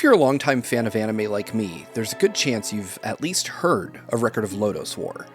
If you're a longtime fan of anime like me, there's a good chance you've at least heard of Record of Lodoss War.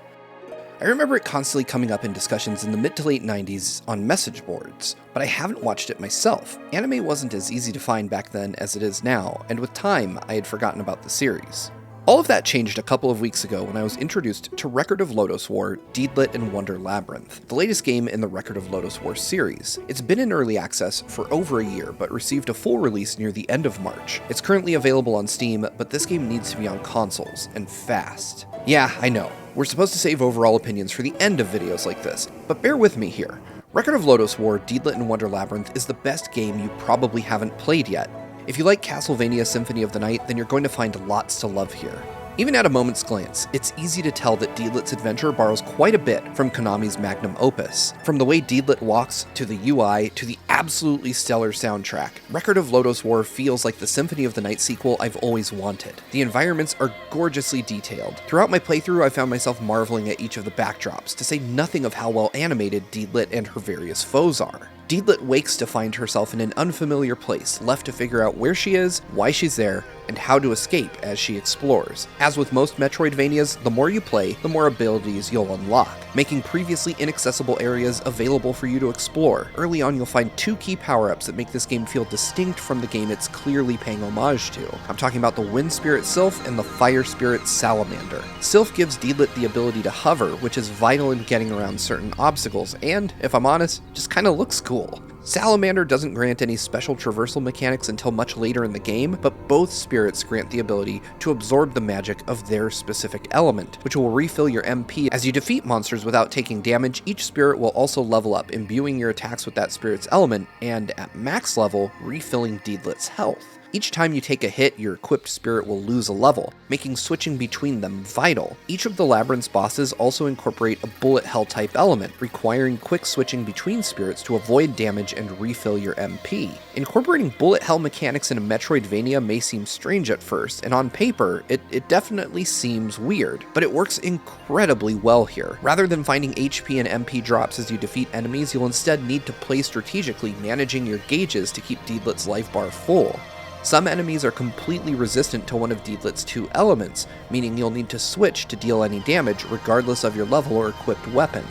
I remember it constantly coming up in discussions in the mid to late 90s on message boards, but I haven't watched it myself. Anime wasn't as easy to find back then as it is now, and with time, I had forgotten about the series. All of that changed a couple of weeks ago when I was introduced to Record of Lodoss War, Deedlit, and Wonder Labyrinth, the latest game in the Record of Lodoss War series. It's been in early access for over a year, but received a full release near the end of March. It's currently available on Steam, but this game needs to be on consoles, and fast. Yeah, I know. We're supposed to save overall opinions for the end of videos like this, but bear with me here. Record of Lodoss War, Deedlit, and Wonder Labyrinth is the best game you probably haven't played yet. If you like Castlevania Symphony of the Night, then you're going to find lots to love here. Even at a moment's glance, it's easy to tell that Deedlit's adventure borrows quite a bit from Konami's magnum opus. From the way Deedlit walks, to the UI, to the absolutely stellar soundtrack, Record of Lodoss War feels like the Symphony of the Night sequel I've always wanted. The environments are gorgeously detailed. Throughout my playthrough, I found myself marveling at each of the backdrops, to say nothing of how well animated Deedlit and her various foes are. Deedlit wakes to find herself in an unfamiliar place, left to figure out where she is, why she's there, and how to escape as she explores. As with most Metroidvanias, the more you play, the more abilities you'll unlock, making previously inaccessible areas available for you to explore. Early on, you'll find two key power-ups that make this game feel distinct from the game it's clearly paying homage to. I'm talking about the Wind Spirit Sylph and the Fire Spirit Salamander. Sylph gives Deedlit the ability to hover, which is vital in getting around certain obstacles, and, if I'm honest, just kinda looks cool. Salamander doesn't grant any special traversal mechanics until much later in the game, but both spirits grant the ability to absorb the magic of their specific element, which will refill your MP. As you defeat monsters without taking damage, each spirit will also level up, imbuing your attacks with that spirit's element, and at max level, refilling Deedlit's health. Each time you take a hit, your equipped spirit will lose a level, making switching between them vital. Each of the Labyrinth's bosses also incorporate a bullet hell type element, requiring quick switching between spirits to avoid damage and refill your MP. Incorporating bullet hell mechanics in a Metroidvania may seem strange at first, and on paper, it definitely seems weird, but it works incredibly well here. Rather than finding HP and MP drops as you defeat enemies, you'll instead need to play strategically, managing your gauges to keep Deedlit's life bar full. Some enemies are completely resistant to one of Deedlit's two elements, meaning you'll need to switch to deal any damage regardless of your level or equipped weapon.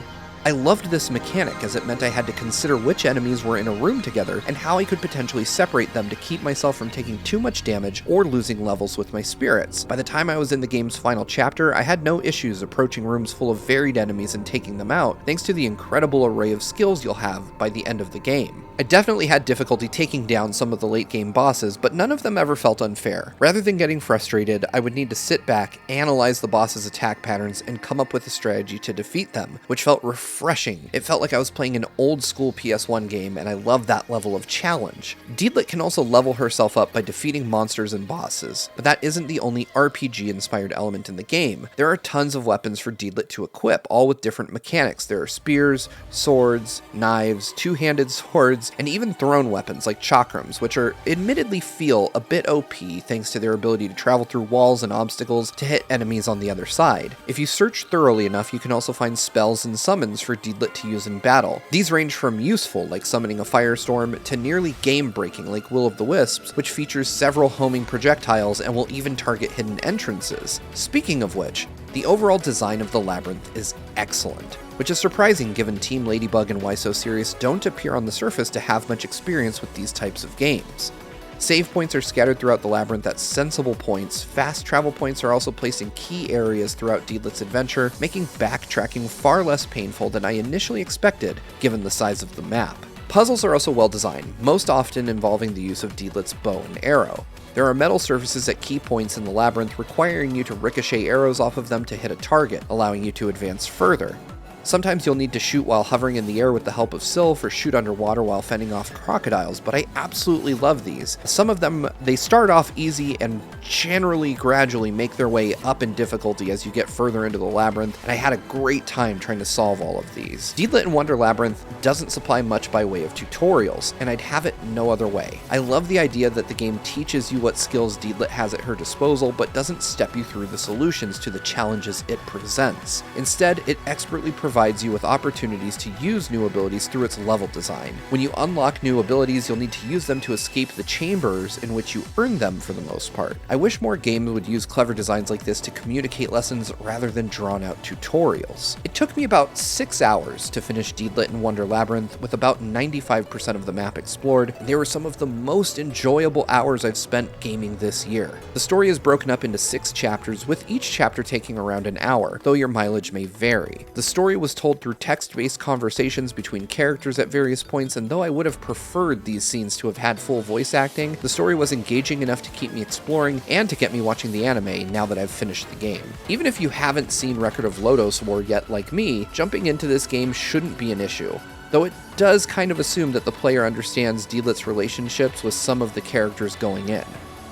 I loved this mechanic as it meant I had to consider which enemies were in a room together and how I could potentially separate them to keep myself from taking too much damage or losing levels with my spirits. By the time I was in the game's final chapter, I had no issues approaching rooms full of varied enemies and taking them out, thanks to the incredible array of skills you'll have by the end of the game. I definitely had difficulty taking down some of the late game bosses, but none of them ever felt unfair. Rather than getting frustrated, I would need to sit back, analyze the boss's attack patterns, and come up with a strategy to defeat them, which felt refreshing. It felt like I was playing an old school PS1 game, and I loved that level of challenge. Deedlit can also level herself up by defeating monsters and bosses, but that isn't the only RPG-inspired element in the game. There are tons of weapons for Deedlit to equip, all with different mechanics. There are spears, swords, knives, two-handed swords, and even thrown weapons like chakrams, which admittedly feel a bit OP thanks to their ability to travel through walls and obstacles to hit enemies on the other side. If you search thoroughly enough, you can also find spells and summons for Deedlit to use in battle. These range from useful, like summoning a firestorm, to nearly game-breaking, like Will of the Wisps, which features several homing projectiles and will even target hidden entrances. Speaking of which, the overall design of the labyrinth is excellent, which is surprising given Team Ladybug and Why So Serious don't appear on the surface to have much experience with these types of games. Save points are scattered throughout the labyrinth at sensible points. Fast travel points are also placed in key areas throughout Deedlit's adventure, making backtracking far less painful than I initially expected given the size of the map. Puzzles are also well designed, most often involving the use of Deedlit's bow and arrow. There are metal surfaces at key points in the labyrinth requiring you to ricochet arrows off of them to hit a target, allowing you to advance further. Sometimes you'll need to shoot while hovering in the air with the help of Sylph or shoot underwater while fending off crocodiles, but I absolutely love these. Some of them, they start off easy and generally gradually make their way up in difficulty as you get further into the labyrinth, and I had a great time trying to solve all of these. Deedlit and Wonder Labyrinth doesn't supply much by way of tutorials, and I'd have it no other way. I love the idea that the game teaches you what skills Deedlit has at her disposal, but doesn't step you through the solutions to the challenges it presents. Instead, it expertly provides provides you with opportunities to use new abilities through its level design. When you unlock new abilities, you'll need to use them to escape the chambers in which you earn them for the most part. I wish more games would use clever designs like this to communicate lessons rather than drawn-out tutorials. It took me about 6 hours to finish Deedlit and Wonder Labyrinth, with about 95% of the map explored, and they were some of the most enjoyable hours I've spent gaming this year. The story is broken up into 6 chapters, with each chapter taking around an hour, though your mileage may vary. The story was told through text-based conversations between characters at various points, and though I would have preferred these scenes to have had full voice acting, the story was engaging enough to keep me exploring and to get me watching the anime now that I've finished the game. Even if you haven't seen Record of Lodoss War yet like me, jumping into this game shouldn't be an issue, though it does kind of assume that the player understands Deedlit's relationships with some of the characters going in.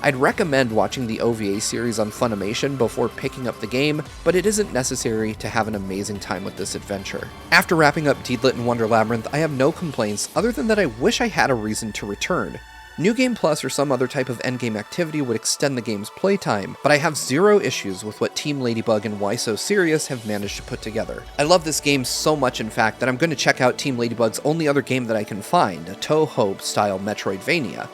I'd recommend watching the OVA series on Funimation before picking up the game, but it isn't necessary to have an amazing time with this adventure. After wrapping up Deedlit and Wonder Labyrinth, I have no complaints other than that I wish I had a reason to return. New Game Plus or some other type of endgame activity would extend the game's playtime, but I have zero issues with what Team Ladybug and Why So Serious have managed to put together. I love this game so much, in fact, that I'm going to check out Team Ladybug's only other game that I can find, a Toho-style Metroidvania.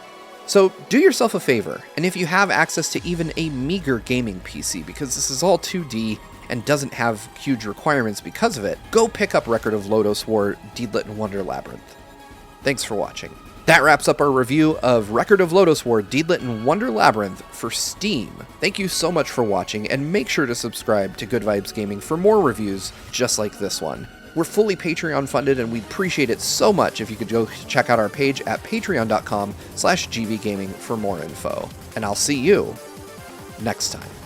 So do yourself a favor, and if you have access to even a meager gaming PC, because this is all 2D and doesn't have huge requirements because of it, go pick up Record of Lodoss War, Deedlit, and Wonder Labyrinth. Thanks for watching. That wraps up our review of Record of Lodoss War, Deedlit, and Wonder Labyrinth for Steam. Thank you so much for watching, and make sure to subscribe to Good Vibes Gaming for more reviews just like this one. We're fully Patreon funded, and we'd appreciate it so much if you could go check out our page at patreon.com/gvgaming for more info. And I'll see you next time.